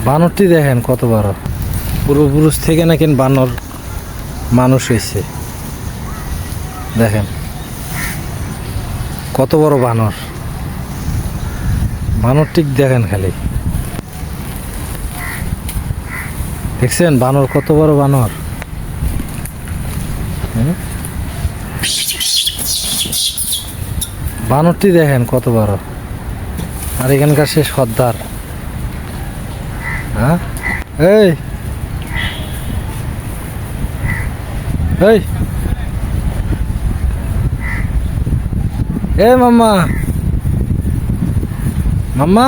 বানরটি দেখেন কত বড়, পূর্বপুরুষ থেকে নাকি বানর মানুষ হয়েছে। দেখেন কত বড় বানর, বানরটি দেখেন খালি, দেখছেন বানর কত বড় বানর। বানরটি দেখেন কত বড়, আর এখানকার সে সর্দার। হ্যাঁ এই এই এ মাম্মা, মাম্মা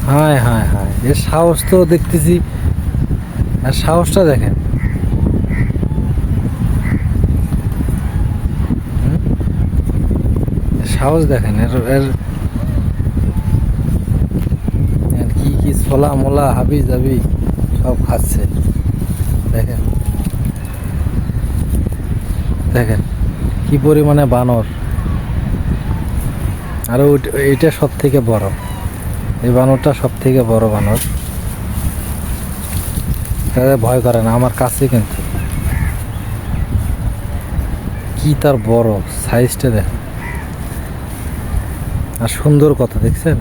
হায় হায় হায়, এর সাহস তো দেখতেছি, আর সাহসটা দেখেন। সাহস দেখেন এর এর কি কি ছোলা মোলা হাবি জাবি সব খাচ্ছে। দেখেন দেখেন কি পরিমাণে বানর। আর এইটা সব থেকে বড়, এই বানরটা সব থেকে বড় বানর। ভয় করে না আমার কাছে, কিন্তু কি তার বড় সাইজটা দেখেন, আর সুন্দর কথা। দেখছেন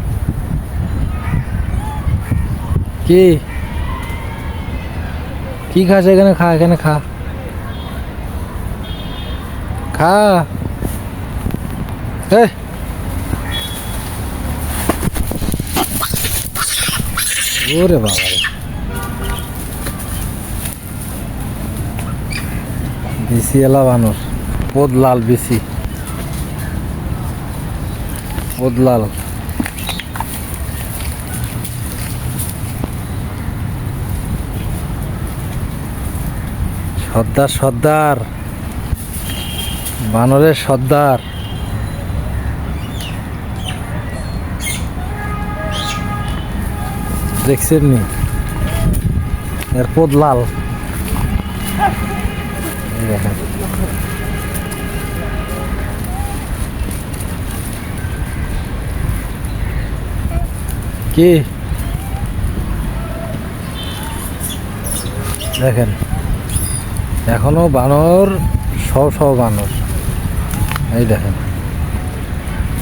কি কি খাস এখানে, খা এখানে খা খা। ওরে বাবা, বেশি এলা বানর, পদ লাল বেশি, পদ লাল। সর্দার সর্দার, বানরের সর্দার। দেখছেন নি এর পদ লাল। কি দেখেন এখনো বানর, সব বানর। এই দেখেন,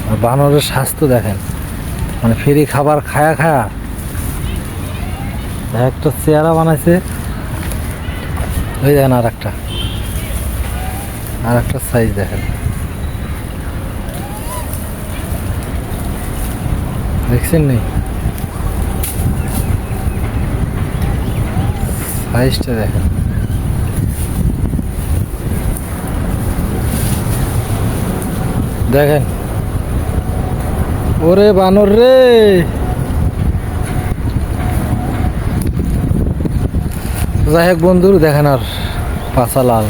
আর বানরের স্বাস্থ্য দেখেন, মানে ফ্রি খাবার খায়া খায়া একটা চেহারা বানাইছে। ওই দেখেন আর একটা সাইজ দেখেন, দেখছেন নি সাইজটা দেখেন। দেখেন ওরে বানর রে, যাই হোক বন্ধুর দেখেন আর পাছা লাল।